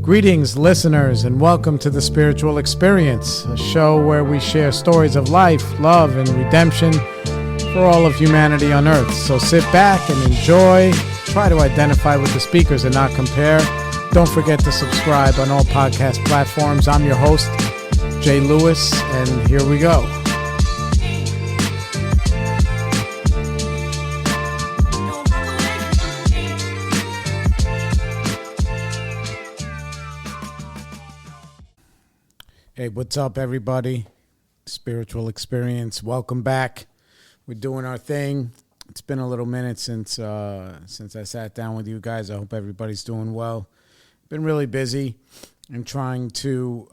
Greetings, listeners, and welcome to The Spiritual Experience, a show where we share stories of life, love, and redemption for all of humanity on Earth. So sit back and enjoy. Try to identify with the speakers and not compare. Don't forget to subscribe on all podcast platforms. I'm your host, Jay Lewis, and here we go. Hey, what's up, everybody? Spiritual Experience. Welcome back. We're doing our thing. It's been a little minute since I sat down with you guys. I hope everybody's doing well. Been really busy and trying to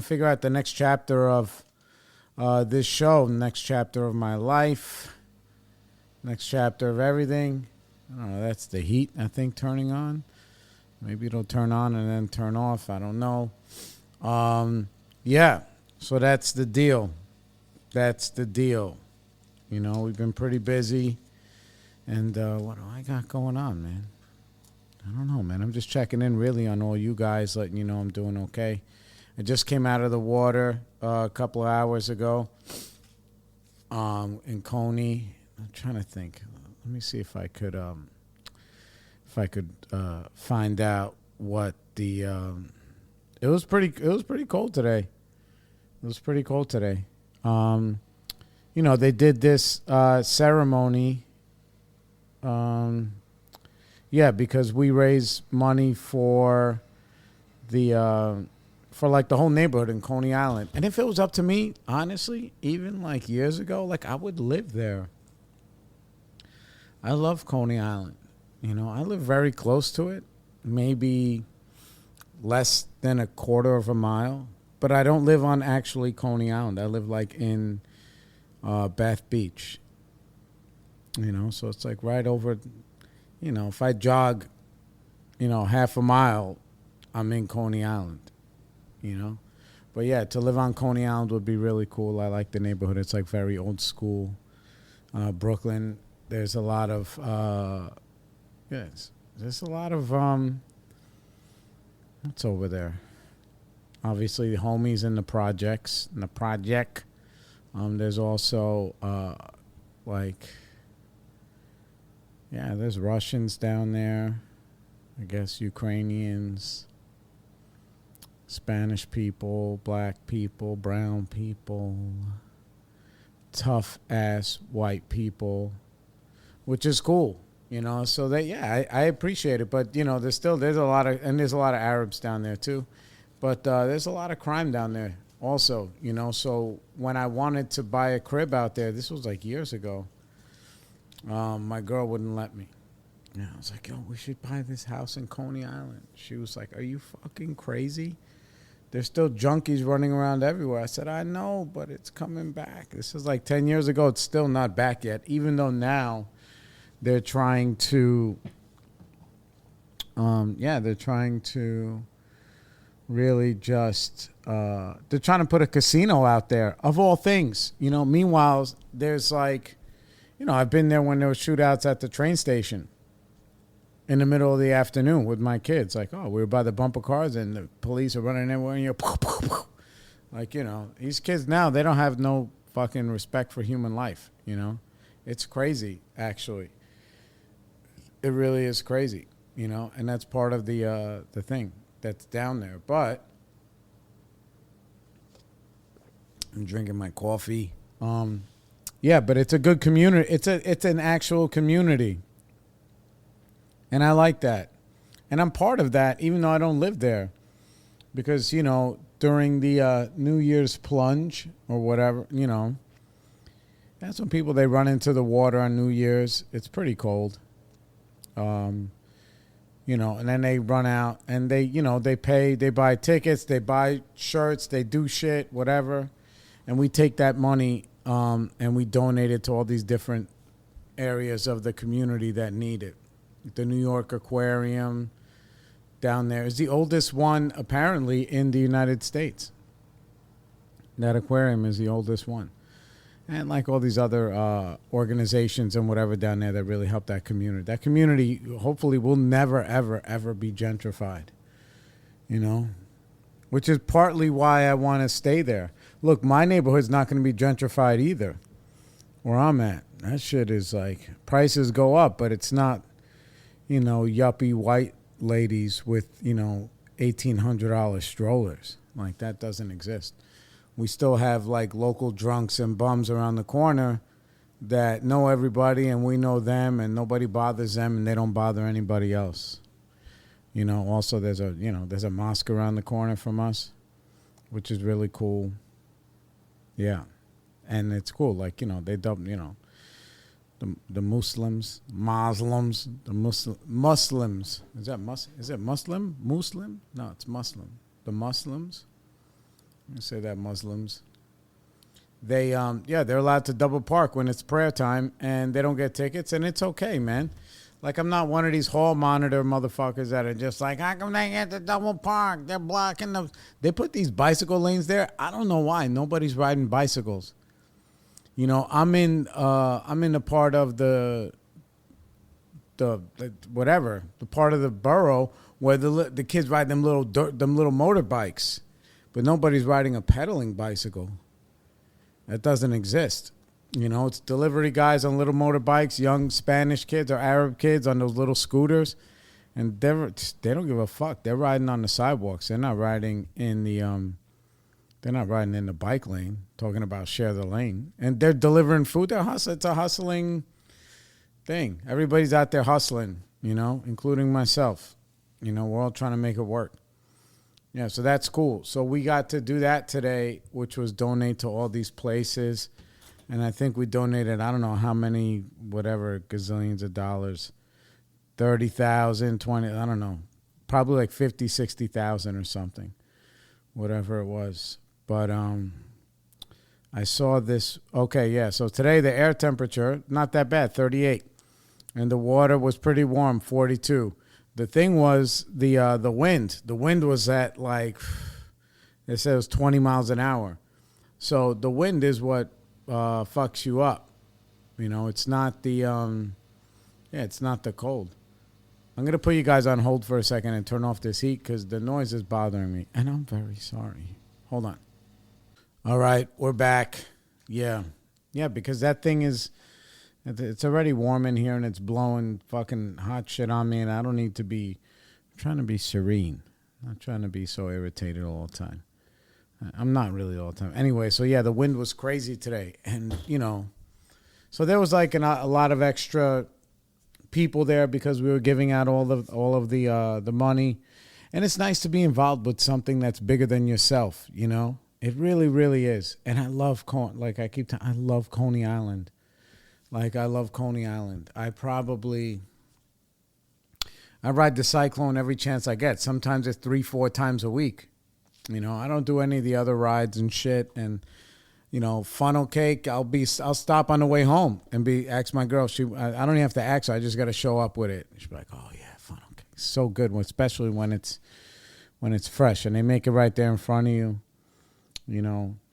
figure out the next chapter of this show, next chapter of my life, next chapter of everything. I don't know. That's the heat, I think, turning on. Maybe it'll turn on and then turn off. I don't know. So that's the deal. You know, we've been pretty busy. And what do I got going on, man? I don't know, man. I'm just checking in really on all you guys, letting you know I'm doing okay. I just came out of the water a couple of hours ago in Coney. I'm trying to think. Let me see if I could find out what the It was pretty cold today. You know, they did this ceremony. Because we raise money for the whole neighborhood in Coney Island. And if it was up to me, honestly, even like years ago, like I would live there. I love Coney Island. You know, I live very close to it. Maybe less than a quarter of a mile, but I don't live on actually Coney Island. I live like in Bath Beach, you know, so it's like right over, you know, if I jog, you know, half a mile, I'm in Coney Island, you know, but yeah, to live on Coney Island would be really cool. I like the neighborhood. It's like very old school. Brooklyn, there's a lot of, there's a lot of, what's over there? Obviously, the homies in the projects. In the project, there's also, there's Russians down there. I guess Ukrainians, Spanish people, black people, brown people, tough-ass white people, which is cool. You know, so I appreciate it, but you know, there's a lot of Arabs down there too, but there's a lot of crime down there also. You know, so when I wanted to buy a crib out there, this was like years ago. My girl wouldn't let me. Yeah, I was like, yo, we should buy this house in Coney Island. She was like, are you fucking crazy? There's still junkies running around everywhere. I said, I know, but it's coming back. This is like 10 years ago. It's still not back yet, even though now they're trying to, really just, they're trying to put a casino out there, of all things. You know, meanwhile, there's like, you know, I've been there when there were shootouts at the train station in the middle of the afternoon with my kids. Like, oh, we were by the bumper cars and the police are running everywhere and you're, like, you know, these kids now, they don't have no fucking respect for human life, you know. It's crazy, actually. It really is crazy, you know, and that's part of the thing that's down there. But I'm drinking my coffee. But it's a good community. It's an actual community, and I like that, and I'm part of that, even though I don't live there, because you know during the New Year's plunge or whatever, you know, that's when they run into the water on New Year's. It's pretty cold. You know, and then they run out and they buy tickets, they buy shirts, they do shit, whatever. And we take that money, and we donate it to all these different areas of the community that need it. The New York Aquarium down there is the oldest one apparently in the United States. That aquarium is the oldest one. And like all these other organizations and whatever down there that really help that community. That community hopefully will never, ever, ever be gentrified. you know, which is partly why I want to stay there. Look, my neighborhood's not going to be gentrified either. Where I'm at, that shit is like prices go up, but it's not, yuppie white ladies with $1,800 strollers. Like that doesn't exist. We still have like local drunks and bums around the corner that know everybody and we know them and nobody bothers them and they don't bother anybody else. Also there's a mosque around the corner from us, which is really cool. Yeah. And it's cool. Like, they dub, the Muslims, the Muslims. Is it Muslim? Muslim? No, it's Muslim. The Muslims. I say that Muslims. They're allowed to double park when it's prayer time and they don't get tickets and it's okay, man. Like, I'm not one of these hall monitor motherfuckers that are just like, how come they get to double park? They're blocking they put these bicycle lanes there. I don't know why. Nobody's riding bicycles. I'm in the part of the part of the borough where the kids ride them little motorbikes, but nobody's riding a pedaling bicycle. That doesn't exist. It's delivery guys on little motorbikes, young Spanish kids or Arab kids on those little scooters, and they don't give a fuck. They're riding on the sidewalks. They're not riding in the bike lane. Talking about share the lane, and they're delivering food. They're hustling. It's a hustling thing. Everybody's out there hustling, including myself. We're all trying to make it work. Yeah, so that's cool. So we got to do that today, which was donate to all these places. And I think we donated, I don't know how many, whatever, gazillions of dollars, 30,000, 20, I don't know, probably like 50, 60,000 or something, whatever it was. But I saw this. Okay, yeah. So today the air temperature, not that bad, 38. And the water was pretty warm, 42. The thing was the wind. The wind was at like, it said it was 20 miles an hour. So the wind is what fucks you up. It's not it's not the cold. I'm going to put you guys on hold for a second and turn off this heat because the noise is bothering me. And I'm very sorry. Hold on. All right, we're back. Yeah, because that thing it's already warm in here and it's blowing fucking hot shit on me and I don't need to be, I'm trying to be serene. I'm not trying to be so irritated all the time. I'm not really all the time. Anyway, so yeah, the wind was crazy today. And, so there was like a lot of extra people there because we were giving out all of the money. And it's nice to be involved with something that's bigger than yourself, It really, really is. And I love, I love Coney Island. Like, I love Coney Island. I ride the Cyclone every chance I get. Sometimes it's 3-4 times a week. I don't do any of the other rides and shit. And, funnel cake, I'll stop on the way home and ask my girl. I don't even have to ask her. I just got to show up with it. She'll be like, oh, yeah, funnel cake. So good, especially when it's fresh. And they make it right there in front of you.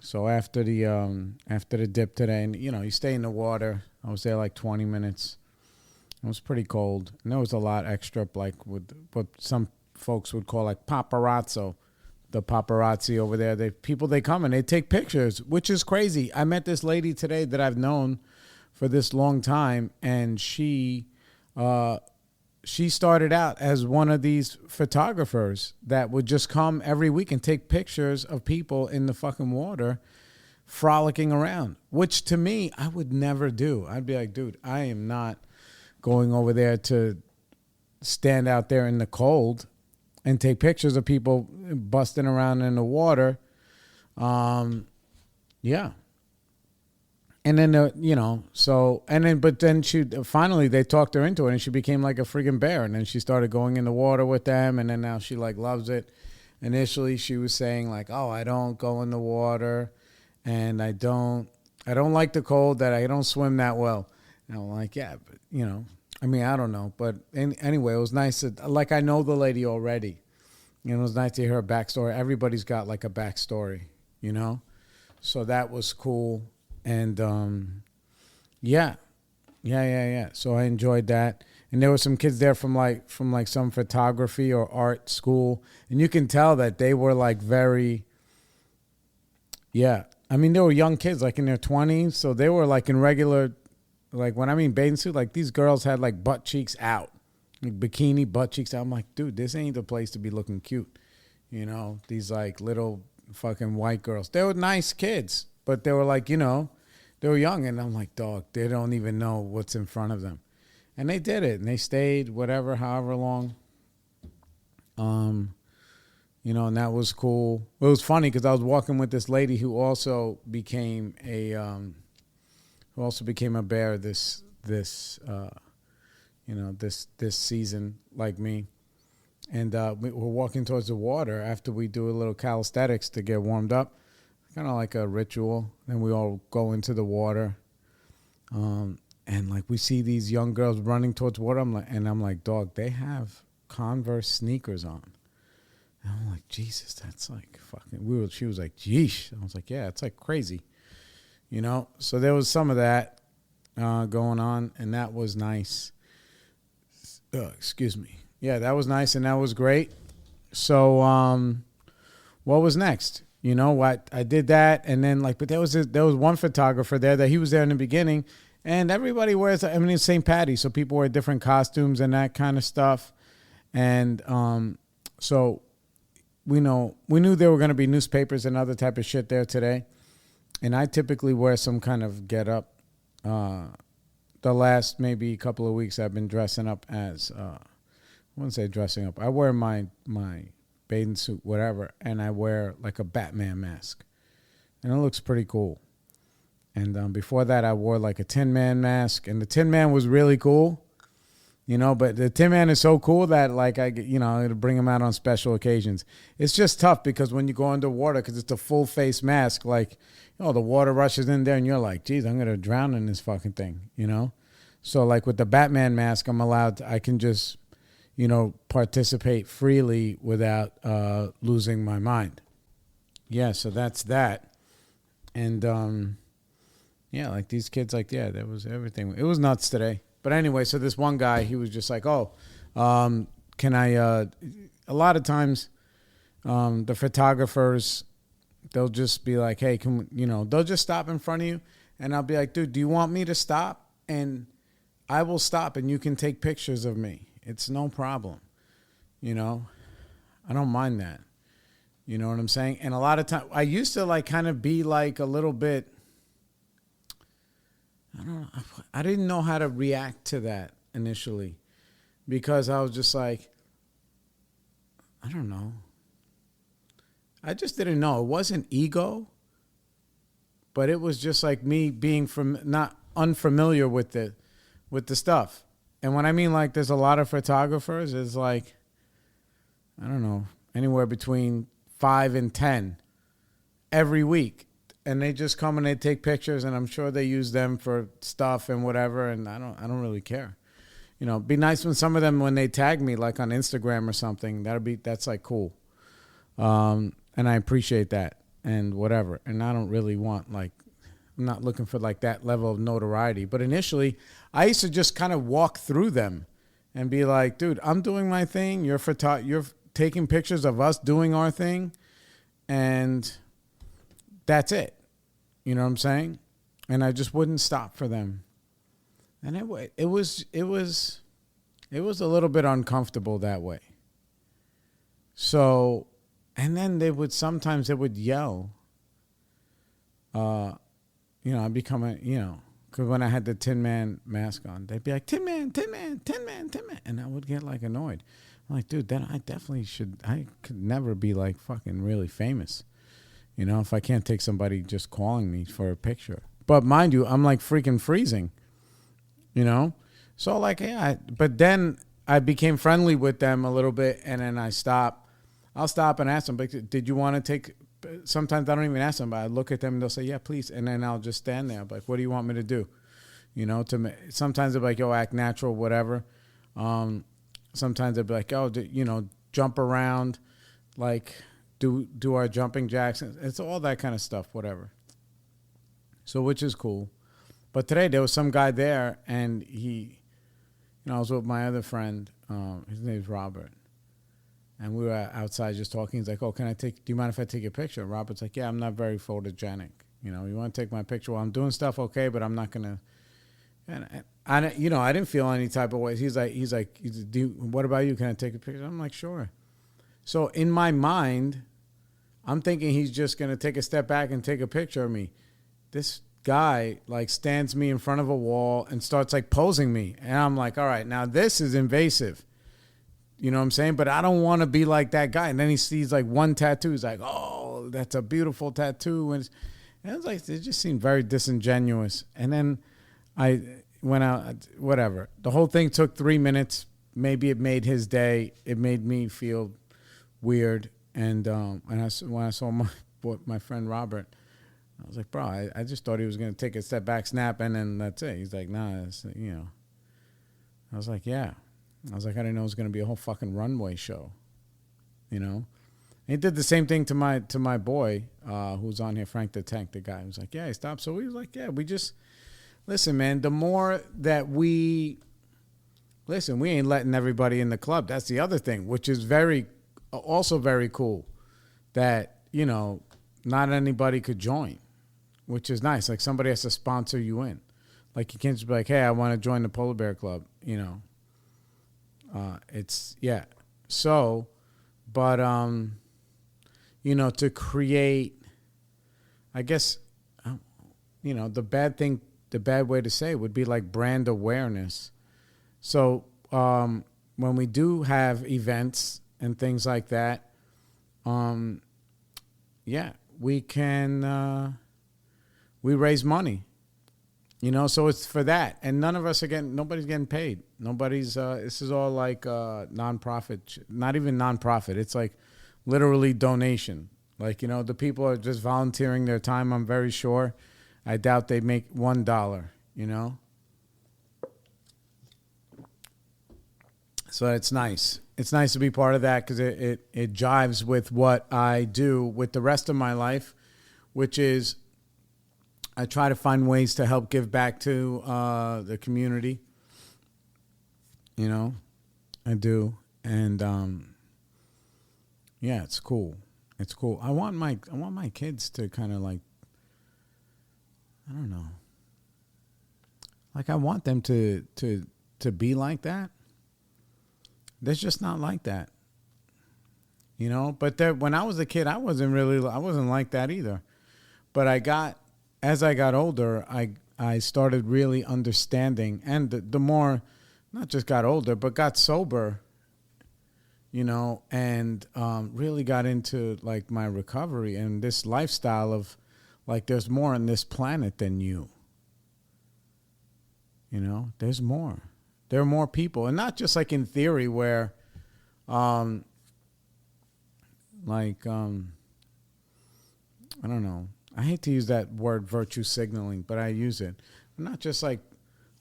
So after the dip today, and you stay in the water. I was there like 20 minutes. It was pretty cold, and there was a lot extra, like with what some folks would call like paparazzo. The paparazzi over there, they come and they take pictures, which is crazy. I met this lady today that I've known for this long time, and she started out as one of these photographers that would just come every week and take pictures of people in the fucking water frolicking around, which to me, I would never do. I'd be like, dude, I am not going over there to stand out there in the cold and take pictures of people busting around in the water. Yeah. And then, but then finally they talked her into it and she became like a friggin' bear. And then she started going in the water with them. And then now she like loves it. Initially she was saying like, oh, I don't go in the water and I don't like the cold, that I don't swim that well. And I'm like, yeah, but I don't know. But anyway, it was nice like I know the lady already. It was nice to hear her backstory. Everybody's got like a backstory, So that was cool. And, yeah. So I enjoyed that. and there were some kids there from like some photography or art school, and you can tell that they were like very, yeah. I mean, they were young kids, like in their 20s, so they were like in regular, like when I mean bathing suit, like these girls had like butt cheeks out, like bikini butt cheeks out. I'm like, dude, this ain't the place to be looking cute. You know, these like little fucking white girls. They were nice kids, but they were like, you know, they were young. And I'm like, dog, they don't even know what's in front of them. And they did it. And they stayed whatever, however long. You know, and that was cool. It was funny because I was walking with this lady who also became a bear this season like me. And we were walking towards the water after we do a little calisthenics to get warmed up, kind of like a ritual. Then we all go into the water, and like we see these young girls running towards water. I'm like, dog, they have Converse sneakers on. And I'm like, Jesus, that's like fucking. She was like, yeesh. I was like, yeah, it's like crazy, you know. So there was some of that going on, and that was nice. Excuse me. Yeah, that was nice and that was great. So, what was next? You know what? I did that, and then like, but there was one photographer there that he was there in the beginning, and everybody wears. I mean, it's St. Patty's, so people wear different costumes and that kind of stuff, and so we knew there were going to be newspapers and other type of shit there today, and I typically wear some kind of get up. The last maybe couple of weeks, I've been dressing up as. I wouldn't say dressing up. I wear my bathing suit, whatever, and I wear like a Batman mask, and it looks pretty cool. And before that, I wore like a Tin Man mask, and the Tin Man was really cool, you know. But the Tin Man is so cool that like it'll bring him out on special occasions. It's just tough because when you go underwater, because it's a full face mask, like the water rushes in there, and you're like, geez, I'm gonna drown in this fucking thing, you know. So like with the Batman mask, I can just participate freely without losing my mind. Yeah, so that's that. And, yeah, like these kids, like, yeah, that was everything. It was nuts today. But anyway, so this one guy, he was just like, can I, a lot of times the photographers, they'll just be like, hey, they'll just stop in front of you. And I'll be like, dude, do you want me to stop? And I will stop and you can take pictures of me. It's no problem, you know. I don't mind that. You know what I'm saying? And a lot of times, I used to like kind of be like a little bit, I don't know. I didn't know how to react to that initially because I was just like, I don't know. I just didn't know. It wasn't ego, but it was just like me being not unfamiliar with the stuff. And when I mean like there's a lot of photographers, it's like, I don't know, anywhere between 5 and 10 every week. And they just come and they take pictures, and I'm sure they use them for stuff and whatever, and I don't really care. You know, it'd be nice when some of them, when they tag me like on Instagram or something, that's like cool. And I appreciate that and whatever. And I don't really want like, I'm not looking for like that level of notoriety. But initially, I used to just kind of walk through them and be like, dude, I'm doing my thing. You're taking pictures of us doing our thing. And that's it. You know what I'm saying? And I just wouldn't stop for them. And it was a little bit uncomfortable that way. So, and then sometimes they would yell. I'd become because when I had the Tin Man mask on, they'd be like, Tin Man, Tin Man, Tin Man, Tin Man. And I would get like annoyed. I'm like, dude, then I could never be like fucking really famous. You know, if I can't take somebody just calling me for a picture. But mind you, I'm like freaking freezing. You know? So like, yeah, but then I became friendly with them a little bit, and then I'll stop and ask them, but did you want to take, sometimes I don't even ask them, but I look at them and they'll say, yeah, please. And then I'll just stand there. I'm like, what do you want me to do? You know, sometimes they'll be like, yo, act natural, whatever. Sometimes they'll be like, oh, jump around, like do our jumping jacks. It's all that kind of stuff, whatever. So, which is cool. But today there was some guy there, and he I was with my other friend. His name's Robert. And we were outside just talking. He's like, "Oh, do you mind if I take your picture?" Robert's like, "Yeah, I'm not very photogenic. You want to take my picture while I'm doing stuff, okay, but I'm not going to." And I didn't feel any type of way. He's like, "What about you? Can I take a picture?" I'm like, "Sure." So in my mind, I'm thinking he's just going to take a step back and take a picture of me. This guy like stands me in front of a wall and starts like posing me. And I'm like, all right, now this is invasive. You know what I'm saying? But I don't want to be like that guy. And then he sees like one tattoo. He's like, "Oh, that's a beautiful tattoo." And it's like, it just seemed very disingenuous. And then I went out, whatever. The whole thing took 3 minutes. Maybe it made his day. It made me feel weird. And when I saw my friend Robert, I was like, "Bro, I just thought he was going to take a step back, snap, and then that's it." He's like, "Nah, I was like, "Yeah." I was like, "I didn't know it was going to be a whole fucking runway show." And he did the same thing to my boy who's on here, Frank the Tank, the guy. He was like, "Yeah, he stopped." So he was like, "Yeah, we just, listen, man, the more that we ain't letting everybody in the club." That's the other thing, which is also very cool, that, not anybody could join, which is nice. Like, somebody has to sponsor you in. Like, you can't just be like, "Hey, I want to join the Polar Bear Club," It's, yeah. So, but, to create, I guess, the bad way to say it would be like brand awareness. So, when we do have events and things like that, we can, we raise money. So it's for that. And nobody's getting paid. This is all like nonprofit, not even nonprofit. It's like literally donation. Like, the people are just volunteering their time, I'm very sure. I doubt they make $1, So it's nice. It's nice to be part of that because it jives with what I do with the rest of my life, which is I try to find ways to help give back to the community. I do. And it's cool. It's cool. I want my kids to kind of like, I don't know. Like, I want them to be like that. They're just not like that. But when I was a kid, I wasn't like that either. But as I got older, I started really understanding, and the more, not just got older, but got sober, and really got into like my recovery and this lifestyle of like, there's more on this planet than you. There's more. There are more people, and not just like in theory where, I don't know. I hate to use that word virtue signaling, but I use it. Not just like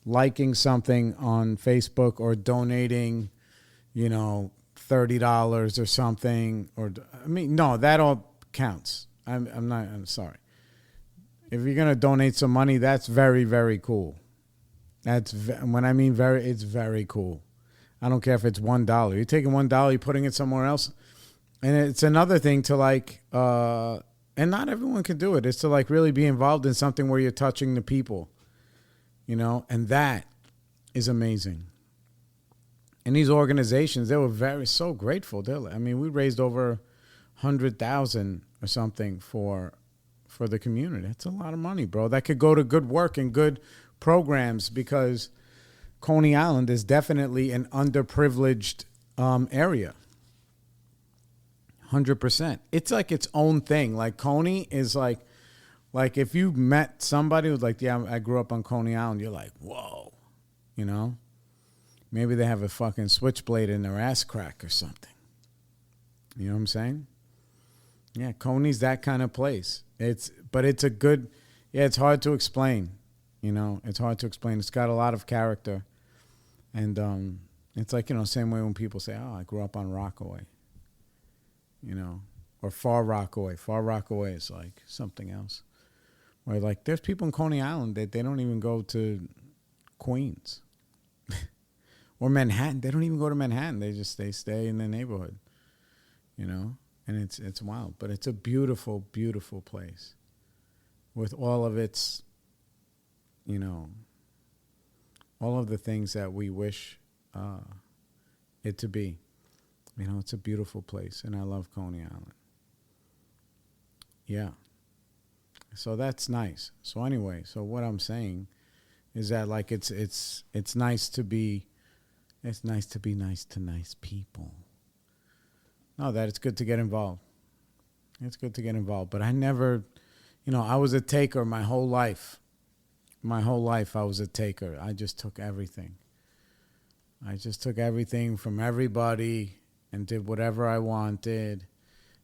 liking something on Facebook or donating, $30 or something. No, that all counts. I'm sorry. If you're going to donate some money, that's very, very cool. When I mean it's very cool. I don't care if it's $1. You're taking $1, you're putting it somewhere else. And it's another thing to like, and not everyone can do it. It's to like really be involved in something where you're touching the people, and that is amazing. And these organizations, they were so grateful. We raised over 100,000 or something for the community. That's a lot of money, bro. That could go to good work and good programs, because Coney Island is definitely an underprivileged area. 100%. It's like its own thing. Like, Coney is like if you met somebody who's like, "Yeah, I grew up on Coney Island," you're like, whoa, maybe they have a fucking switchblade in their ass crack or something. You know what I'm saying? Yeah, Coney's that kind of place. It's hard to explain. It's hard to explain. It's got a lot of character. And it's like, same way when people say, "Oh, I grew up on Rockaway." Or Far Rockaway. Far Rockaway is like something else. Where like there's people in Coney Island that they don't even go to Queens. Or Manhattan. They don't even go to Manhattan. They stay in their neighborhood, and it's wild. But it's a beautiful, beautiful place with all of its, all of the things that we wish it to be. It's a beautiful place, and I love Coney Island. Yeah. So that's nice. So anyway, what I'm saying is that like it's nice to be nice to nice people. No, that it's good to get involved. It's good to get involved, but I never, I was a taker my whole life. My whole life I was a taker. I just took everything. I just took everything from everybody and did whatever I wanted,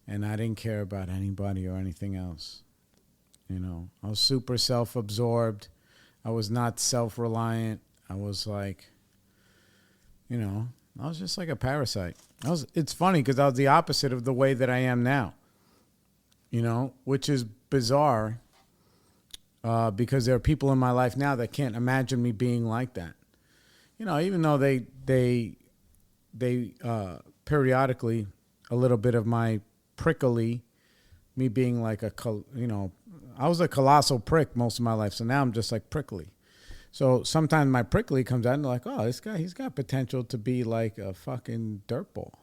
and I didn't care about anybody or anything else. I was super self-absorbed. I was not self-reliant. I was like, I was just like a parasite. It's funny because I was the opposite of the way that I am now, which is bizarre because there are people in my life now that can't imagine me being like that. Even though they periodically, a little bit of my prickly, me being like I was a colossal prick most of my life. So now I'm just like prickly. So sometimes my prickly comes out and they're like, oh, this guy, he's got potential to be like a fucking dirtball.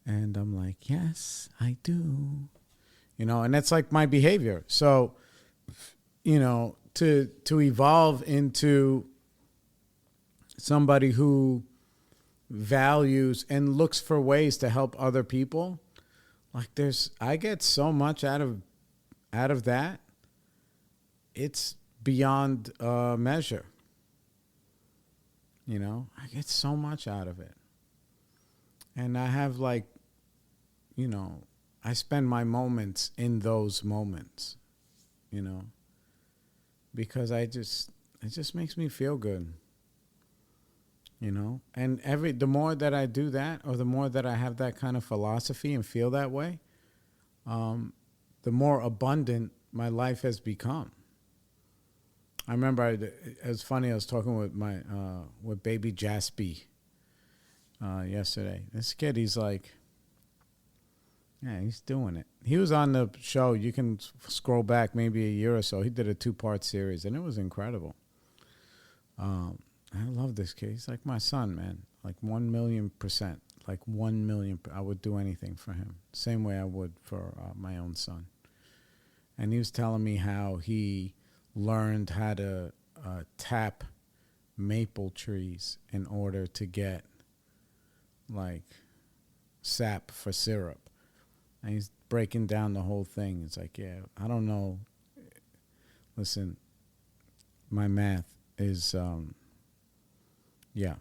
And I'm like, yes, I do. And that's like my behavior. So, to evolve into somebody who values and looks for ways to help other people, like I get so much out of that. It's beyond measure. I get so much out of it. And I have I spend my moments in those moments, because it just makes me feel good. And the more that I do that, or the more that I have that kind of philosophy and feel that way, the more abundant my life has become. I remember it was funny. I was talking with with baby Jaspy yesterday. This kid, he's like, yeah, he's doing it. He was on the show. You can scroll back maybe a year or so. He did a 2-part series, and it was incredible. I love this kid. He's like my son, man. Like 1,000,000%. Like 1,000,000. I would do anything for him. Same way I would for my own son. And he was telling me how he learned how to tap maple trees in order to get like sap for syrup. And he's breaking down the whole thing. It's like, yeah, I don't know. Listen, my math is, yeah,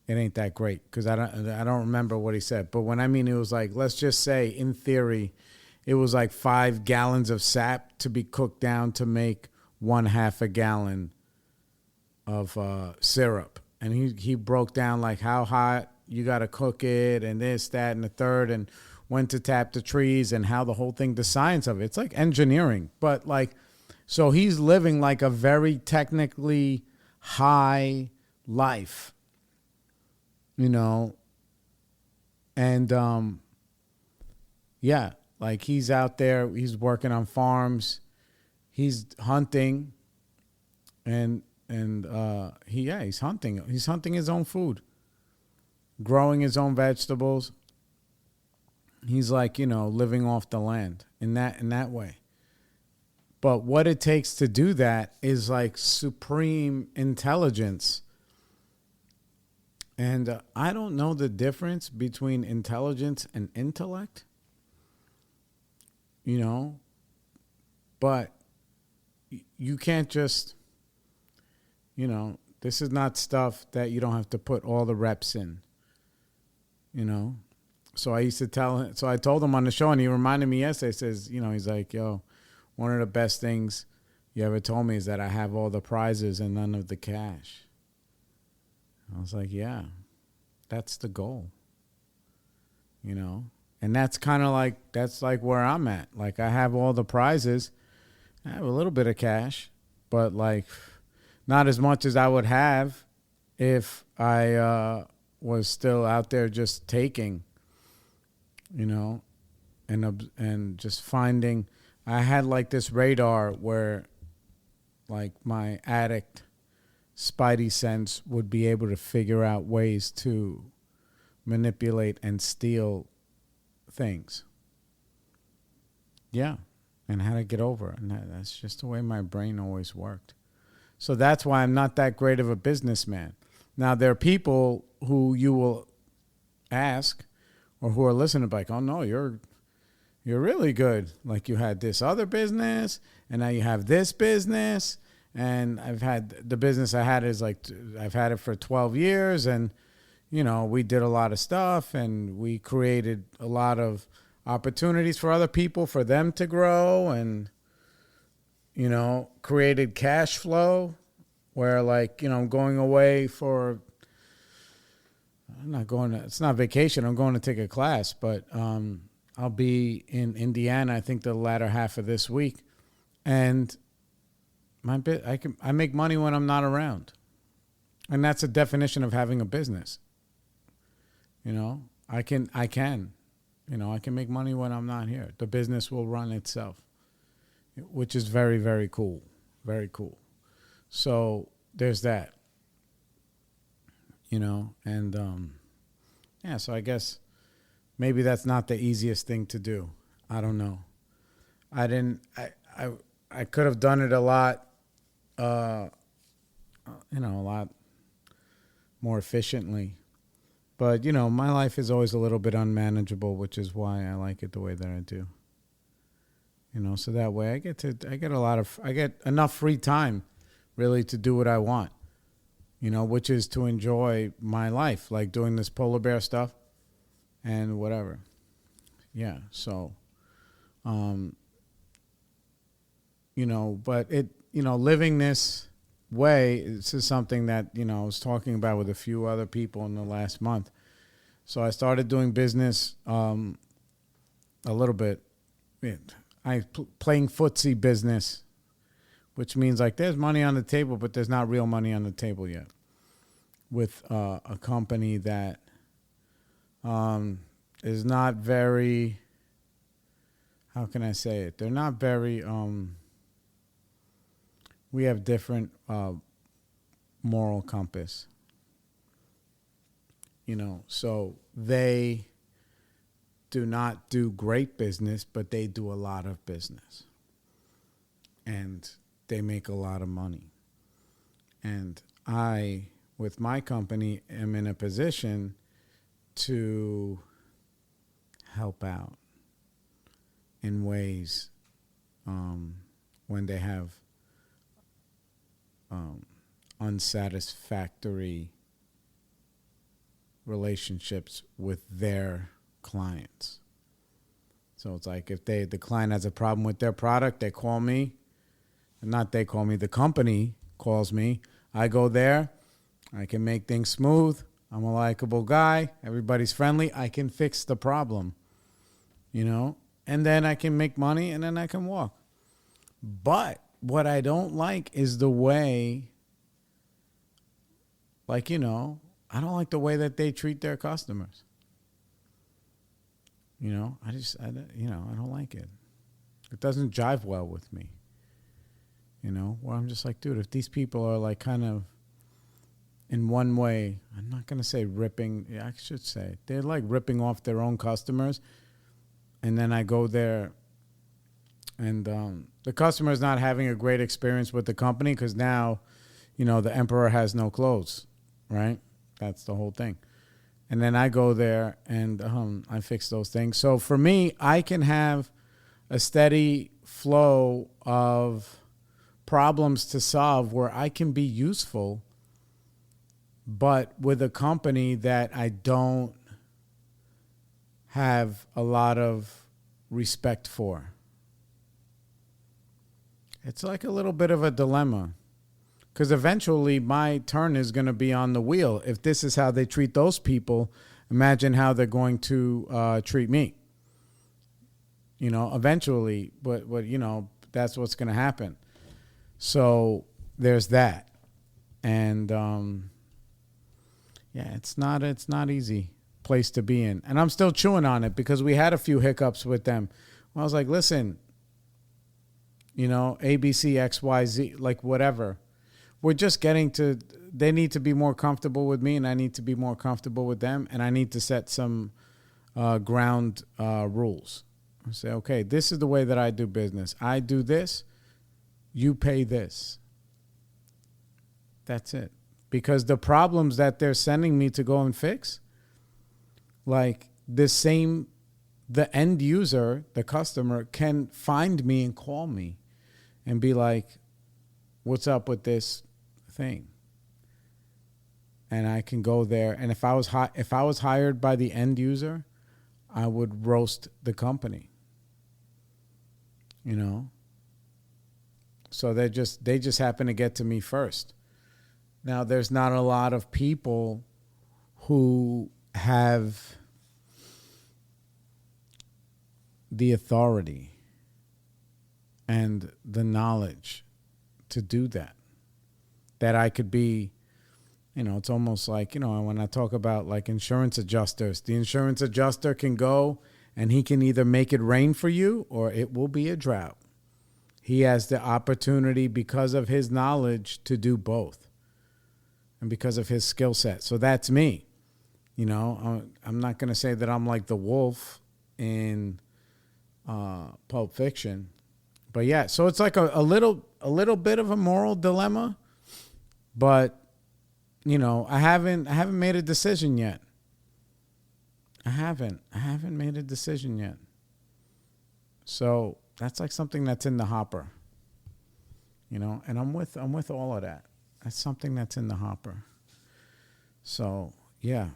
it ain't that great because I don't remember what he said. But when I mean it was like, let's just say in theory, it was like 5 gallons of sap to be cooked down to make 1/2 a gallon of syrup. And he broke down like how hot you got to cook it and this, that, and the third, and when to tap the trees and how the whole thing, the science of it. It's like engineering. But like, so he's living like a very technically high life, and yeah, like he's out there, he's working on farms, he's hunting, and he's hunting. He's hunting his own food, growing his own vegetables. He's like, living off the land in that way. But what it takes to do that is like supreme intelligence. And I don't know the difference between intelligence and intellect, but you can't just, this is not stuff that you don't have to put all the reps in, So I used to tell him, so I told him on the show, and he reminded me yesterday, says, he's like, yo, one of the best things you ever told me is that I have all the prizes and none of the cash. I was like, yeah, that's the goal, and that's kind of like, that's like where I'm at. Like I have all the prizes. I have a little bit of cash, but like not as much as I would have if I was still out there just taking, you know, and just finding. I had like this radar where like my addict spidey sense would be able to figure out ways to manipulate and steal things. Yeah. And how to get over it. And that's just the way my brain always worked. So that's why I'm not that great of a businessman. Now, there are people who you will ask or who are listening like, oh, no, you're really good. Like you had this other business and now you have this business. And I've had the business I had is like, I've had it for 12 years and, you know, we did a lot of stuff and we created a lot of opportunities for other people, for them to grow and, you know, created cash flow where like, you know, I'm going away for, it's not vacation. I'm going to take a class, but I'll be in Indiana, I think the latter half of this week. And I make money when I'm not around. And that's a definition of having a business. You know, I can, you know, I can make money when I'm not here. The business will run itself, which is very, very cool. Very cool. So there's that, you know, and yeah, so I guess maybe that's not the easiest thing to do. I don't know. I could have done it a lot, you know, a lot more efficiently. But, you know, my life is always a little bit unmanageable, which is why I like it the way that I do. You know, so that way I get enough free time really to do what I want, you know, which is to enjoy my life, like doing this polar bear stuff and whatever. Yeah. So, you know, but living this way, this is something that, you know, I was talking about with a few other people in the last month. So I started doing business a little bit. Playing footsie business, which means like there's money on the table, but there's not real money on the table yet. With a company that is not very, how can I say it? They're not very, we have different moral compass. You know, so they do not do great business, but they do a lot of business. And they make a lot of money. And I, with my company, am in a position to help out in ways when they have unsatisfactory relationships with their clients. So it's like if the client has a problem with their product, they call me. Not they call me, the company calls me. I go there. I can make things smooth. I'm a likable guy. Everybody's friendly. I can fix the problem, you know, and then I can make money and then I can walk. But what I don't like is the way, like, you know, I don't like the way that they treat their customers. You know, I don't like it. It doesn't jive well with me. You know, where I'm just like, dude, if these people are like kind of in one way, I'm not going to say ripping. Yeah, I should say they're like ripping off their own customers. And then I go there and the customer is not having a great experience with the company because now, you know, the emperor has no clothes, right? That's the whole thing. And then I go there and I fix those things. So for me, I can have a steady flow of problems to solve where I can be useful, but with a company that I don't have a lot of respect for. It's like a little bit of a dilemma. Because eventually my turn is going to be on the wheel. If this is how they treat those people, imagine how they're going to treat me. You know, eventually, but you know, that's what's going to happen. So there's that. And yeah, it's not easy place to be in. And I'm still chewing on it because we had a few hiccups with them. I was like, listen, ABC, XYZ, like whatever. We're just getting to, they need to be more comfortable with me and I need to be more comfortable with them. And I need to set some ground rules. I say, okay, this is the way that I do business. I do this, you pay this. That's it. Because the problems that they're sending me to go and fix, like the end user, the customer, can find me and call me and be like, what's up with this thing? And I can go there. And if I was hired by the end user, I would roast the company. So they just happen to get to me first. Now, there's not a lot of people who have the authority and the knowledge to do that. That I could be, it's almost like, when I talk about like insurance adjusters, the insurance adjuster can go and he can either make it rain for you or it will be a drought. He has the opportunity because of his knowledge to do both and because of his skill set. So that's me. I'm not going to say that I'm like the wolf in Pulp Fiction. But yeah, so it's like a little bit of a moral dilemma, but I haven't made a decision yet. I haven't made a decision yet. So that's like something that's in the hopper. And I'm with all of that. That's something that's in the hopper. So yeah.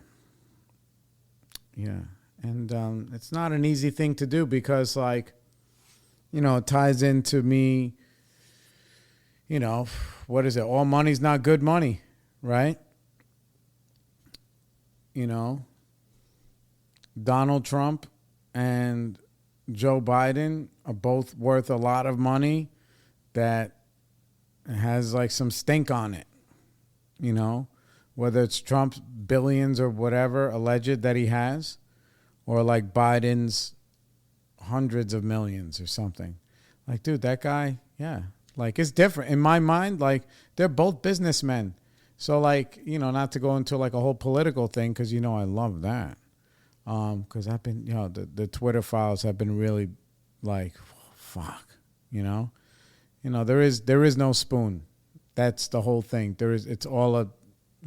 Yeah. And it's not an easy thing to do because like, it ties into me, what is it? All money's not good money, right? Donald Trump and Joe Biden are both worth a lot of money that has like some stink on it, whether it's Trump's billions or whatever alleged that he has, or like Biden's hundreds of millions or something. Like, dude, that guy, yeah. Like, it's different. In my mind, like, they're both businessmen. So, like, not to go into, like, a whole political thing, because, I love that. Because I've been, the Twitter files have been really, like, fuck, there is no spoon. That's the whole thing. It's all a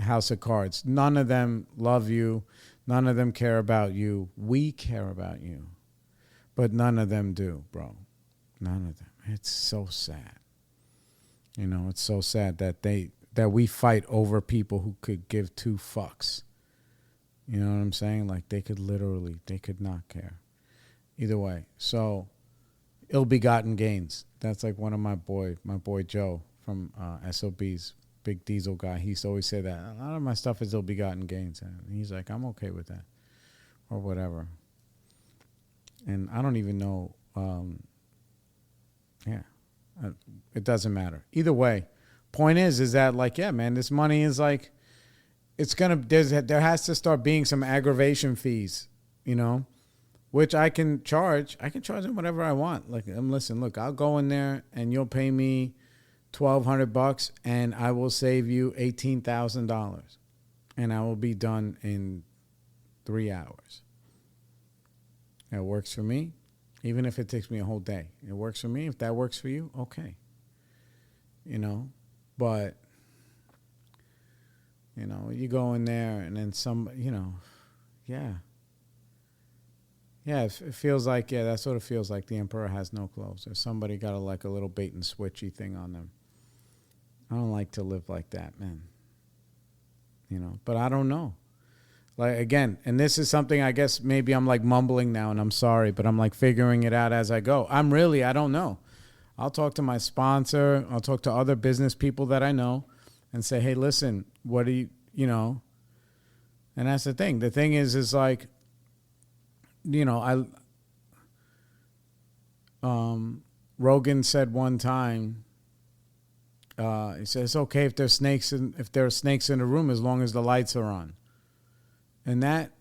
house of cards. None of them love you. None of them care about you. We care about you. But none of them do, bro. None of them. It's so sad. It's so sad that we fight over people who could give two fucks. You know what I'm saying? Like they could not care. Either way. So ill-begotten gains. That's like one of my boy Joe from SOB's big diesel guy. He used to always say that. A lot of my stuff is ill-begotten gains. And he's like, I'm okay with that. Or whatever. And I don't even know. It doesn't matter. Either way, point is that like, yeah, man, this money is like, there has to start being some aggravation fees, which I can charge. I can charge them whatever I want. Like, listen, look, I'll go in there and you'll pay me $1,200 and I will save you $18,000 and I will be done in 3 hours. It works for me, even if it takes me a whole day. It works for me. If that works for you, okay. But, you go in there and then yeah. Yeah, it feels like, that sort of feels like the emperor has no clothes. Or somebody got a little bait and switchy thing on them. I don't like to live like that, man. But I don't know. Like, again, and this is something I guess maybe I'm like mumbling now and I'm sorry, but I'm like figuring it out as I go. I don't know. I'll talk to my sponsor. I'll talk to other business people that I know and say, hey, listen, what do you, and that's the thing. The thing is like, Rogan said one time, he says, it's okay if there are snakes in the room as long as the lights are on. And that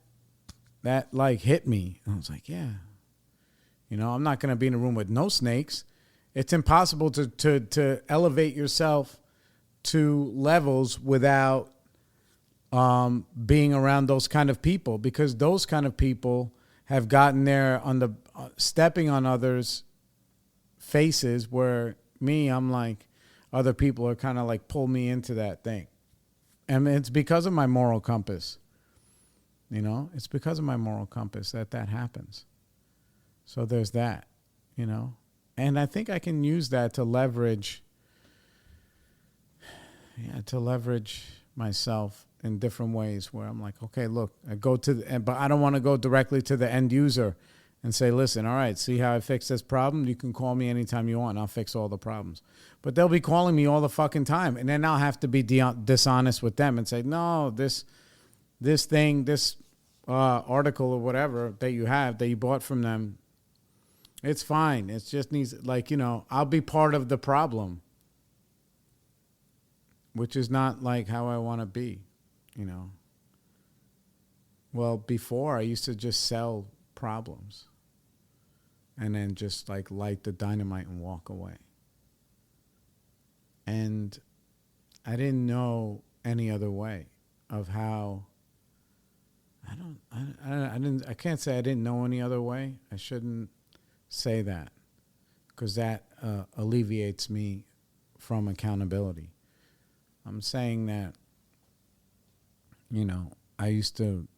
like hit me. And I was like, yeah, I'm not going to be in a room with no snakes. It's impossible to elevate yourself to levels without being around those kind of people, because those kind of people have gotten there on the stepping on others' faces, where I'm like, other people are kind of like pull me into that thing. And it's because of my moral compass. It's because of my moral compass that happens. So there's that, and I think I can use that to leverage myself in different ways, where I'm like, okay, look, I go but I don't want to go directly to the end user and say, listen, all right, see how I fix this problem? You can call me anytime you want. I'll fix all the problems. But they'll be calling me all the fucking time. And then I'll have to be dishonest with them and say, no, this article or whatever that you bought from them, it's fine. It just needs, I'll be part of the problem, which is not like how I want to be, Well, before I used to just sell problems and then just like light the dynamite and walk away. And I didn't know any other way of how. I can't say I didn't know any other way. I shouldn't say that, because that alleviates me from accountability. I'm saying that, I used to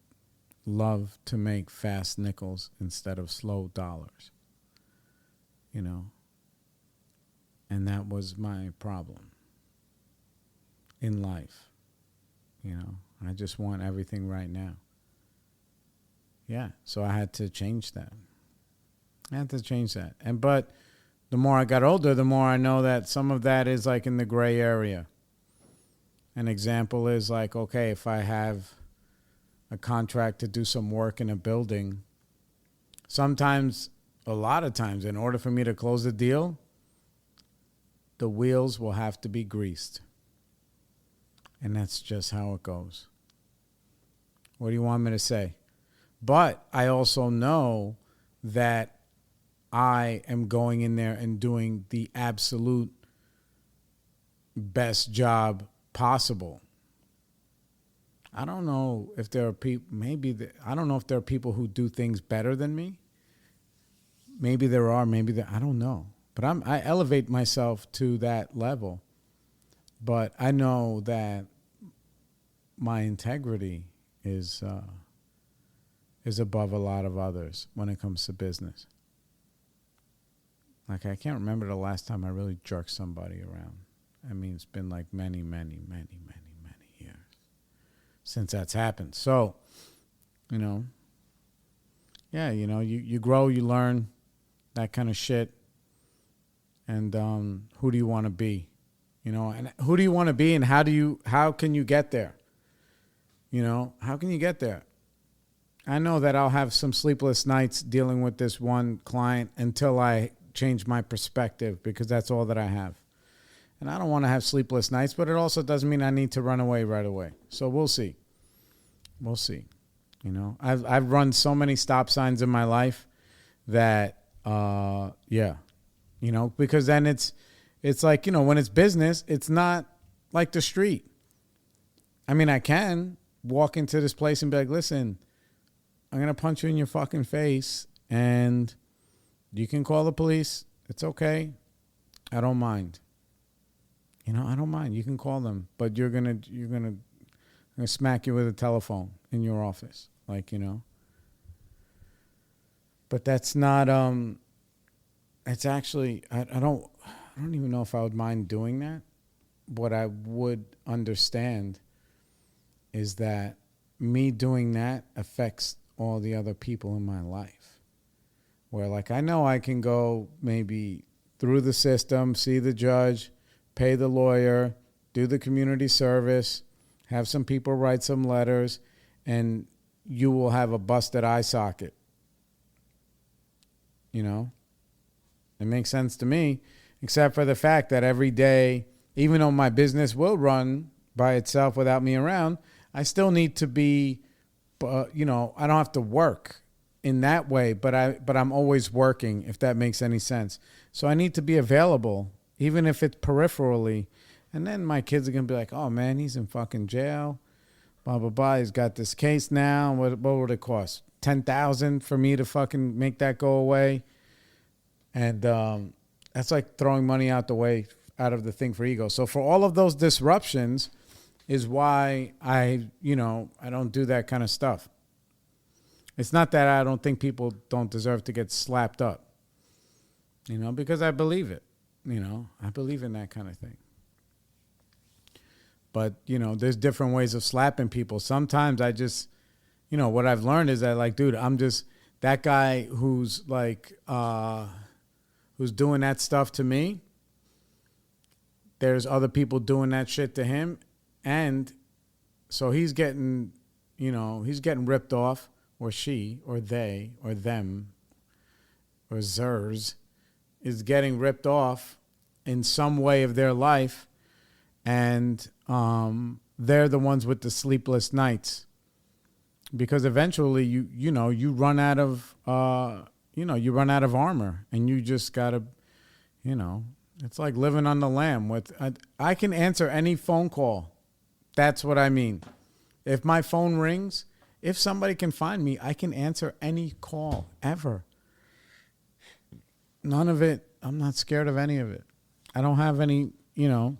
love to make fast nickels instead of slow dollars, and that was my problem in life. I just want everything right now. Yeah, so I had to change that. But the more I got older, the more I know that some of that is like in the gray area. An example is like, okay, if I have a contract to do some work in a building, sometimes, a lot of times, in order for me to close the deal, the wheels will have to be greased. And that's just how it goes. What do you want me to say? But I also know that I am going in there and doing the absolute best job possible. I don't know if there are people, I don't know if there are people who do things better than me. Maybe there are, I don't know. But I elevate myself to that level. But I know that my integrity is above a lot of others when it comes to business. Like, I can't remember the last time I really jerked somebody around. I mean, it's been like many, many, many, many, many years since that's happened. So, yeah, you grow, you learn, that kind of shit. And who do you want to be? And who do you want to be, and how can you get there? How can you get there? I know that I'll have some sleepless nights dealing with this one client until I change my perspective, because that's all that I have. And I don't want to have sleepless nights, but it also doesn't mean I need to run away right away. So we'll see. We'll see. I've run so many stop signs in my life that, yeah, because then it's like, when it's business, it's not like the street. I mean, I can walk into this place and be like, listen, I'm going to punch you in your fucking face, and you can call the police. It's okay. I don't mind. I don't mind. You can call them, but you're gonna smack you with a telephone in your office, But that's not. It's actually. I don't even know if I would mind doing that. What I would understand is that me doing that affects all the other people in my life. Where, like, I know I can go maybe through the system, see the judge, pay the lawyer, do the community service, have some people write some letters, and you will have a busted eye socket. It makes sense to me, except for the fact that every day, even though my business will run by itself without me around, I still need to be I don't have to work in that way, but I'm always working, if that makes any sense. So I need to be available, even if it's peripherally. And then my kids are going to be like, oh, man, he's in fucking jail. Blah, blah, blah. He's got this case now. What would it cost? $10,000 for me to fucking make that go away? And that's like throwing money out of the thing for ego. So for all of those disruptions is why I don't do that kind of stuff. It's not that I don't think people don't deserve to get slapped up, because I believe it. I believe in that kind of thing. But, there's different ways of slapping people. Sometimes I just, what I've learned is that, like, dude, I'm just that guy who's like, who's doing that stuff to me. There's other people doing that shit to him. And so he's getting ripped off, or she, or they, or them, or zers is getting ripped off in some way of their life. And they're the ones with the sleepless nights, because eventually you run out of armor, and you just gotta, it's like living on the lam. I can answer any phone call. That's what I mean. If my phone rings, if somebody can find me, I can answer any call ever. None of it. I'm not scared of any of it. I don't have any, I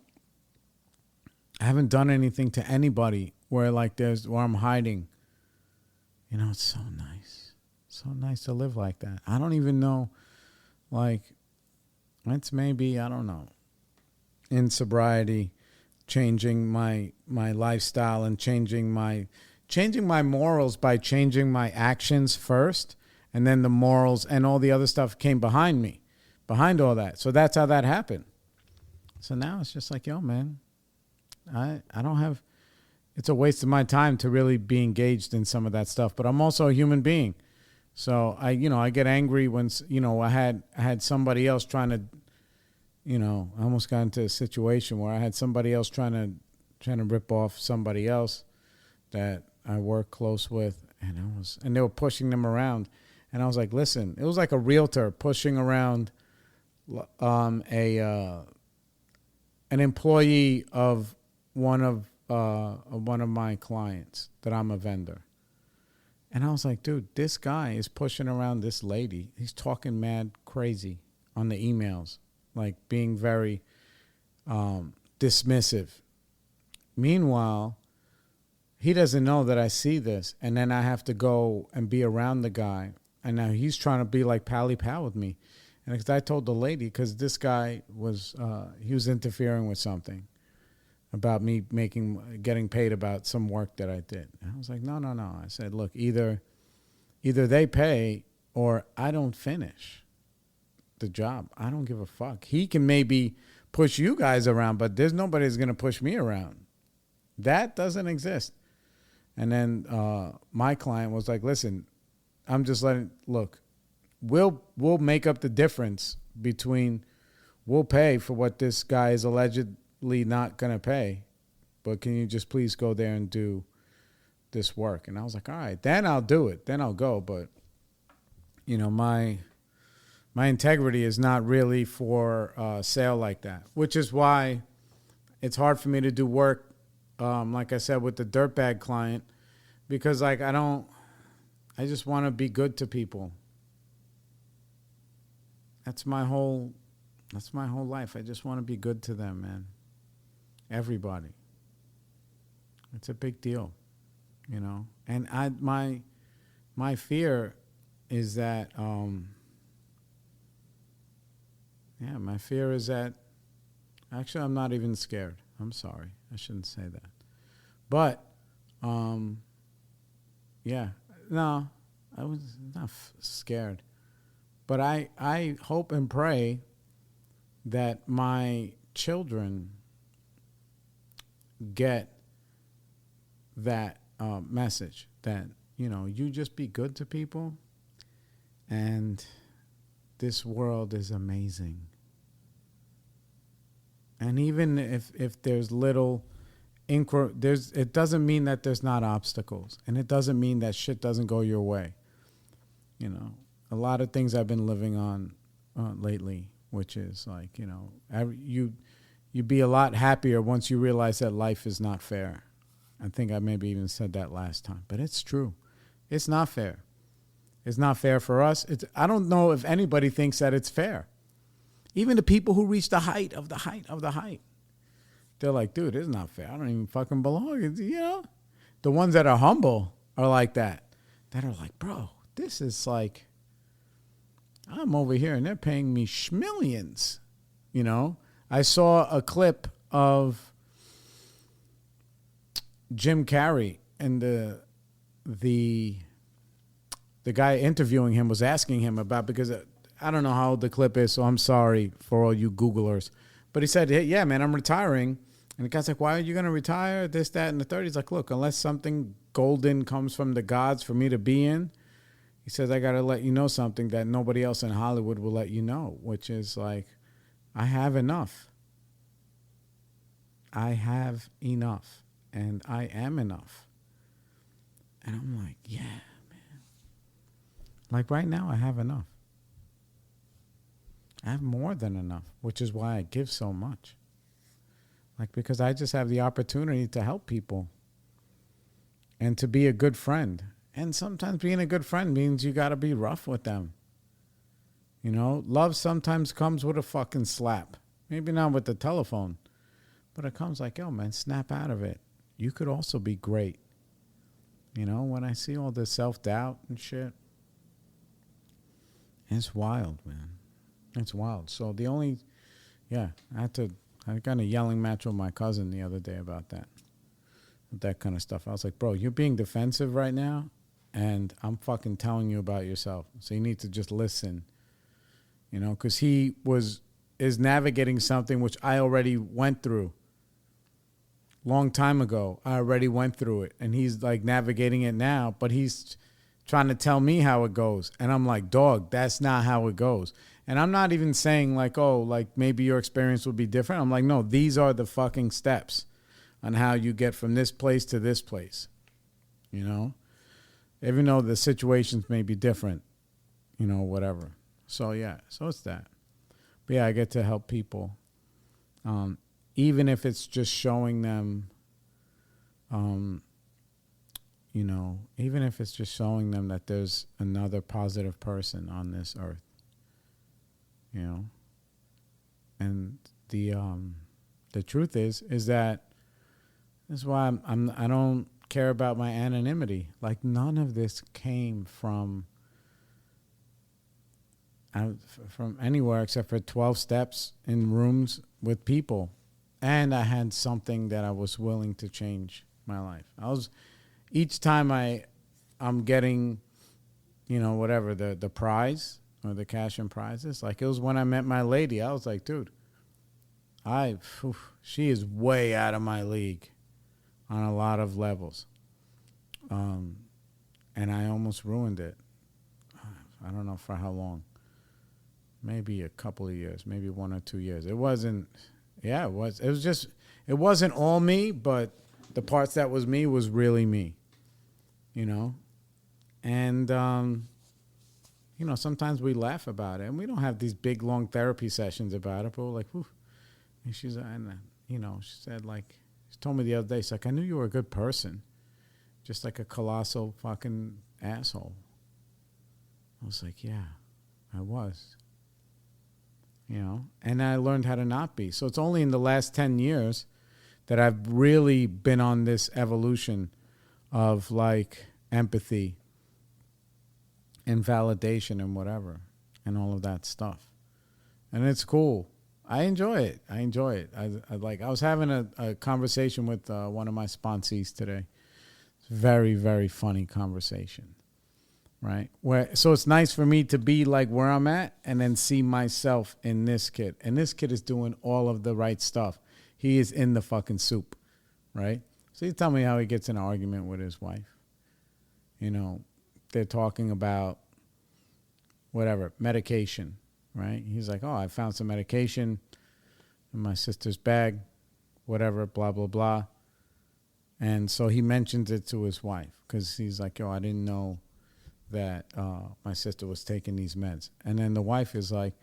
haven't done anything to anybody where I'm hiding. It's so nice. So nice to live like that. I don't even know, it's maybe, I don't know, in sobriety, changing my lifestyle and changing my morals by changing my actions first, and then the morals and all the other stuff came behind all that. So that's how that happened. So now it's just like, yo, man, I don't have, it's a waste of my time to really be engaged in some of that stuff, but I'm also a human being. So I get angry when, I had somebody else trying to, I almost got into a situation where I had somebody else trying to rip off somebody else that I work close with, and they were pushing them around. And I was like, listen, it was like a realtor pushing around an employee of one of my clients that I'm a vendor. And I was like, dude, this guy is pushing around this lady. He's talking mad crazy on the emails, like being very dismissive. Meanwhile, he doesn't know that I see this, and then I have to go and be around the guy, and now he's trying to be like pally pal with me. And because I told the lady, because this guy was he was interfering with something about me getting paid about some work that I did. And I was like, no. I said, look, either they pay or I don't finish the job. I don't give a fuck. He can maybe push you guys around, but there's nobody that's going to push me around. That doesn't exist. And then my client was like, listen, I'm just look, we'll make up the difference between, we'll pay for what this guy is allegedly not going to pay, but can you just please go there and do this work? And I was like, all right, then I'll do it. Then I'll go. But, my integrity is not really for sale like that, which is why it's hard for me to do work, like I said, with the dirtbag client, because I just want to be good to people. That's my whole life. I just want to be good to them, man. Everybody. It's a big deal, And my fear is that, my fear is that, actually, I'm not even scared. I'm sorry. I shouldn't say that. But, no, I was not scared. But I hope and pray that my children get that message that, you just be good to people, and this world is amazing. And even if there's little it doesn't mean that there's not obstacles, and it doesn't mean that shit doesn't go your way. You know, a lot of things I've been living on lately, which is like, you know, you'd be a lot happier once you realize that life is not fair. I think I maybe even said that last time, but it's true. It's not fair. It's not fair for us. I don't know if anybody thinks that it's fair. Even the people who reach the height of the height of the height, they're like, dude, it's not fair. I don't even fucking belong. You know, the ones that are humble are like that. That are like, bro, this is like, I'm over here and they're paying me schmillions. You know, I saw a clip of Jim Carrey, and the guy interviewing him was asking him about, because I don't know how old the clip is, so I'm sorry for all you Googlers. But he said, hey, yeah, man, I'm retiring. And the guy's like, why are you going to retire? This, that, and the third. He's like, look, unless something golden comes from the gods for me to be in, he says, I got to let you know something that nobody else in Hollywood will let you know, which is like, I have enough. I have enough. And I am enough. And I'm like, yeah, man. Like right now, I have enough. I have more than enough, which is why I give so much. Like, because I just have the opportunity to help people and to be a good friend. And sometimes being a good friend means you got to be rough with them. You know, love sometimes comes with a fucking slap. Maybe not with the telephone, but it comes like, yo, man, snap out of it. You could also be great. You know, when I see all this self-doubt and shit, it's wild, man. It's wild. So I got a yelling match with my cousin the other day about that kind of stuff. I was like, bro, you're being defensive right now, and I'm fucking telling you about yourself. So you need to just listen, you know, because he is navigating something which I already went through. Long time ago, I already went through it, and he's like navigating it now, but he's trying to tell me how it goes. And I'm like, dog, that's not how it goes. And I'm not even saying like, oh, like maybe your experience would be different. I'm like, no, these are the fucking steps on how you get from this place to this place, you know, even though the situations may be different, you know, whatever. So, yeah, so it's that. But yeah, I get to help people. Even if it's just showing them, you know, even if it's just showing them that there's another positive person on this earth, you know. And the truth is that this is why I don't care about my anonymity. Like, none of this came from anywhere except for 12 steps in rooms with people. And I had something that I was willing to change my life. Each time I'm getting, you know, whatever, the prize or the cash and prizes. Like, it was when I met my lady. I was like, dude, she is way out of my league on a lot of levels. And I almost ruined it. I don't know for how long. Maybe a couple of years, maybe 1 or 2 years. It wasn't. Yeah, it was. It was just, it wasn't all me, but the parts that was me was really me, you know? And, you know, sometimes we laugh about it, and we don't have these big, long therapy sessions about it, but we're like, whew. And she's, and, you know, she said, like, she told me the other day, she's like, I knew you were a good person, just like a colossal fucking asshole. I was like, yeah, I was. You know, and I learned how to not be. So it's only in the last 10 years that I've really been on this evolution of like empathy and validation and whatever and all of that stuff. And it's cool. I enjoy it. I was having a conversation with one of my sponsees today. It's a very, very funny conversation. Right. So it's nice for me to be like where I'm at and then see myself in this kid. And this kid is doing all of the right stuff. He is in the fucking soup. Right. So you tell me how he gets in an argument with his wife. You know, they're talking about whatever, medication. Right. He's like, oh, I found some medication in my sister's bag, whatever, blah, blah, blah. And so he mentions it to his wife because he's like, yo, I didn't know that my sister was taking these meds. And then the wife is like,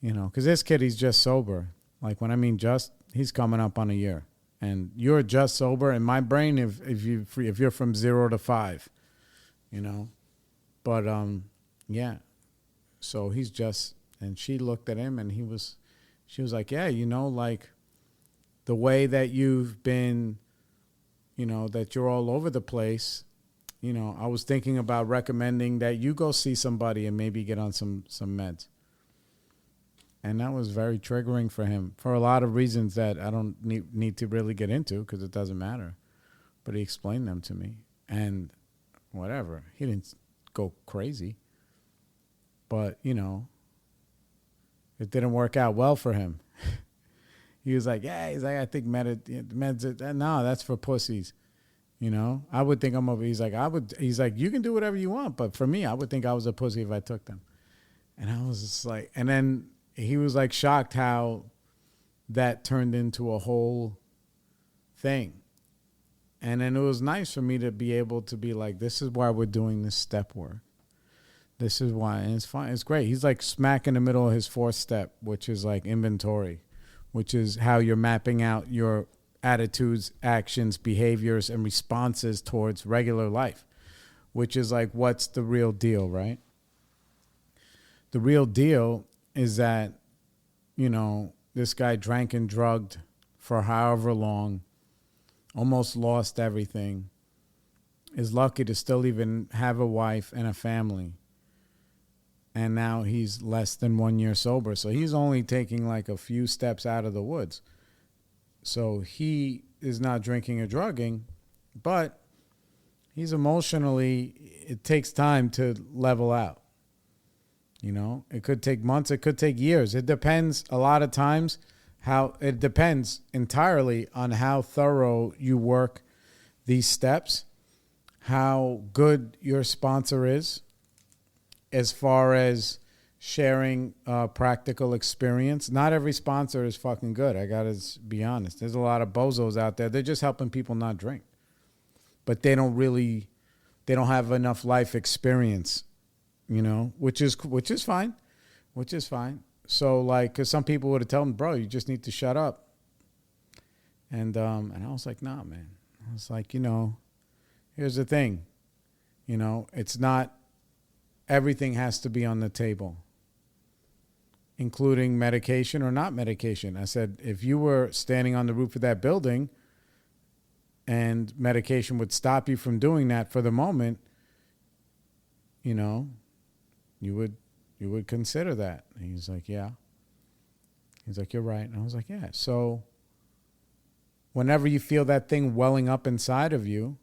you know, because this kid, he's just sober. Like, when I mean just, he's coming up on a year. And you're just sober in my brain if you're from 0 to 5, you know. But, yeah. So he's just, and she looked at him and she was like, yeah, you know, like the way that you've been, you know, that you're all over the place, you know, I was thinking about recommending that you go see somebody and maybe get on some meds. And that was very triggering for him for a lot of reasons that I don't need to really get into because it doesn't matter. But he explained them to me. And whatever. He didn't go crazy. But, you know, it didn't work out well for him. He was like, yeah, he's like, I think meds, no, that's for pussies. You know, I would think I'm over. He's like, you can do whatever you want. But for me, I would think I was a pussy if I took them. And I was just like, and then he was like shocked how that turned into a whole thing. And then it was nice for me to be able to be like, this is why we're doing this step work. This is why. And it's fine. It's great. He's like smack in the middle of his 4th step, which is like inventory, which is how you're mapping out your attitudes, actions, behaviors, and responses towards regular life, which is like, what's the real deal, right? The real deal is that, you know, this guy drank and drugged for however long, almost lost everything, is lucky to still even have a wife and a family. And now he's less than 1 year sober. So he's only taking like a few steps out of the woods. So he is not drinking or drugging, but he's emotionally, it takes time to level out. You know, it could take months, it could take years. It depends a lot of times it depends entirely on how thorough you work these steps, how good your sponsor is as far as sharing practical experience. Not every sponsor is fucking good. I got to be honest. There's a lot of bozos out there. They're just helping people not drink. But they don't have enough life experience, you know, which is fine. So like, cause some people would have told him, bro, you just need to shut up. And I was like, nah, man. I was like, you know, here's the thing, you know, it's not, everything has to be on the table, including medication or not medication. I said, if you were standing on the roof of that building and medication would stop you from doing that for the moment, you know, you would consider that. And he's like, yeah. He's like, you're right. And I was like, yeah. So whenever you feel that thing welling up inside of you,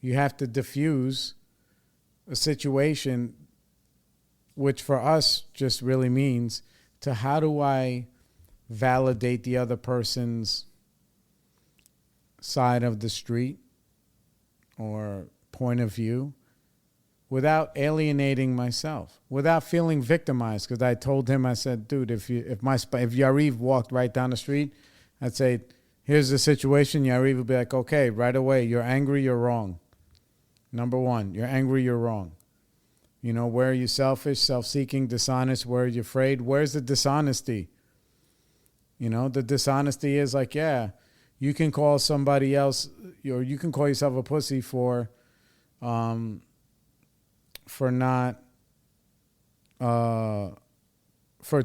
you have to diffuse a situation, which for us just really means to how do I validate the other person's side of the street or point of view without alienating myself, without feeling victimized. Because I told him, I said, dude, if Yariv walked right down the street, I'd say, here's the situation. Yariv would be like, okay, right away, you're angry, you're wrong. Number one, you're angry, you're wrong. You know, where are you selfish, self-seeking, dishonest? Where are you afraid? Where's the dishonesty? You know, the dishonesty is like, yeah, you can call somebody else, or you can call yourself a pussy for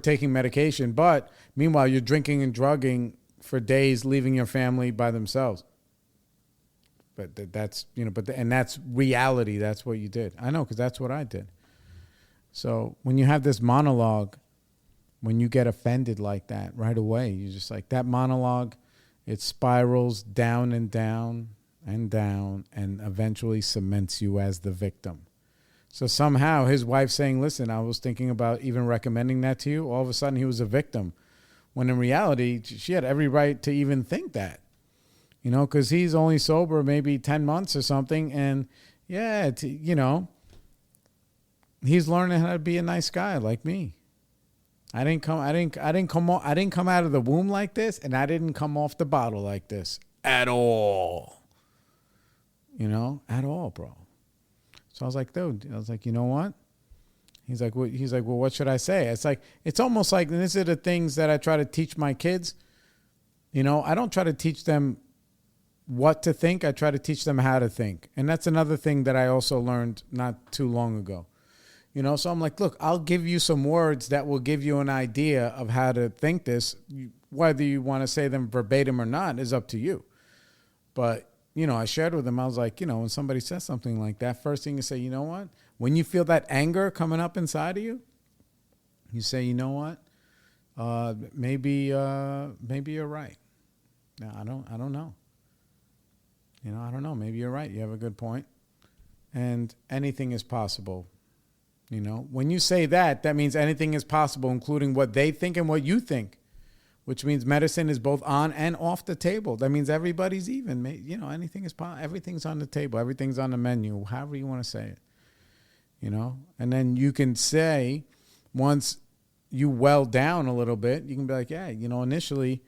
taking medication, but meanwhile you're drinking and drugging for days, leaving your family by themselves. But that's, you know, and that's reality. That's what you did. I know, because that's what I did. So when you have this monologue, when you get offended like that right away, you're just like, that monologue, it spirals down and down and down and eventually cements you as the victim. So somehow his wife saying, listen, I was thinking about even recommending that to you. All of a sudden he was a victim. When in reality, she had every right to even think that. You know, because he's only sober maybe 10 months or something. And yeah, you know, he's learning how to be a nice guy like me. I didn't come out of the womb like this, and I didn't come off the bottle like this at all. at all, bro. So I was like, dude, you know what? He's like, well, what should I say? It's almost like, and these are the things that I try to teach my kids. I don't try to teach them what to think. I try to teach them how to think. And that's another thing that I also learned not too long ago. So I'm like, look, I'll give you some words that will give you an idea of how to think this. Whether you want to say them verbatim or not is up to you. But, I shared with them, I was like, when somebody says something like that, first thing you say, you know what? When you feel that anger coming up inside of you, you say, you know what? Maybe you're right. No, I don't know. I don't know. Maybe you're right. You have a good point. And anything is possible. When you say that, that means anything is possible, including what they think and what you think, which means medicine is both on and off the table. That means everybody's even. Anything is possible. Everything's on the table. Everything's on the menu, however you want to say it. And then you can say, once you well down a little bit, you can be like, yeah, initially,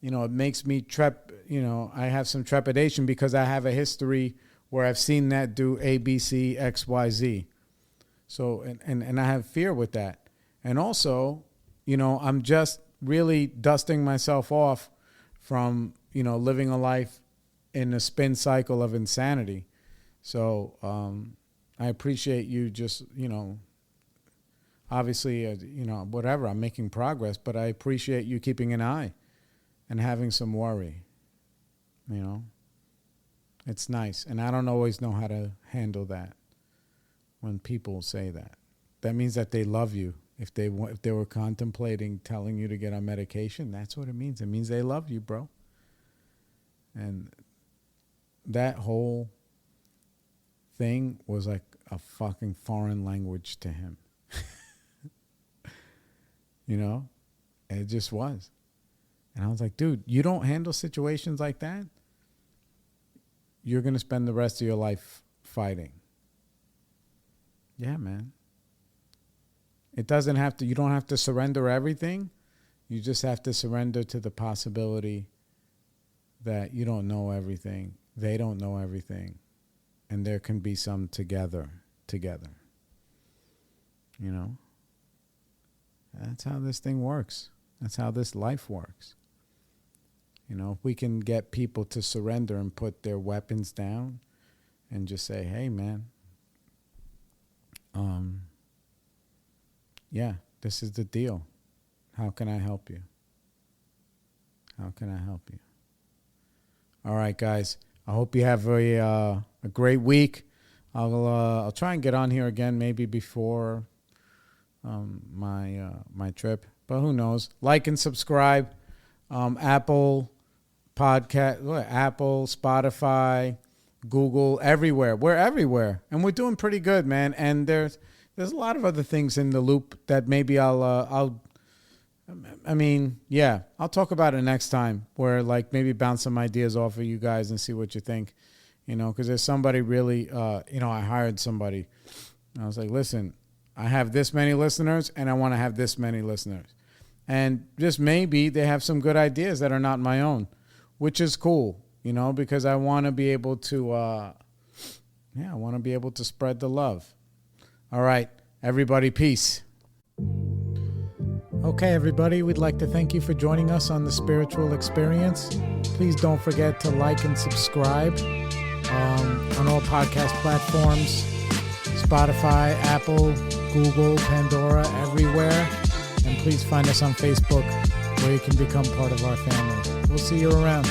it makes me I have some trepidation because I have a history where I've seen that do A, B, C, X, Y, Z. So, and I have fear with that. And also, I'm just really dusting myself off from, living a life in a spin cycle of insanity. So, I appreciate you just, obviously, whatever, I'm making progress, but I appreciate you keeping an eye and having some worry. It's nice. And I don't always know how to handle that when people say that. That means that they love you. If they were contemplating telling you to get on medication, that's what it means. It means they love you, bro. And that whole thing was like a fucking foreign language to him. It just was. And I was like, dude, you don't handle situations like that, you're going to spend the rest of your life fighting. Yeah, man. You don't have to surrender everything. You just have to surrender to the possibility that you don't know everything. They don't know everything. And there can be some together. That's how this thing works. That's how this life works. If we can get people to surrender and put their weapons down and just say, hey, man, yeah, this is the deal. How can I help you? How can I help you? All right, guys. I hope you have a great week. I'll try and get on here again maybe before my trip, but who knows? Like and subscribe. Apple Podcast, Apple, Spotify, Google, everywhere. We're everywhere, and we're doing pretty good, man. And there's a lot of other things in the loop that maybe I'll talk about it next time, where like maybe bounce some ideas off of you guys and see what you think, because there's somebody really, I hired somebody. I was like, listen, I have this many listeners and I want to have this many listeners. And just maybe they have some good ideas that are not my own, which is cool, because I want to be able to, spread the love. All right, everybody, peace. Okay, everybody, we'd like to thank you for joining us on The Spiritual Experience. Please don't forget to like and subscribe on all podcast platforms, Spotify, Apple, Google, Pandora, everywhere. And please find us on Facebook, where you can become part of our family. We'll see you around.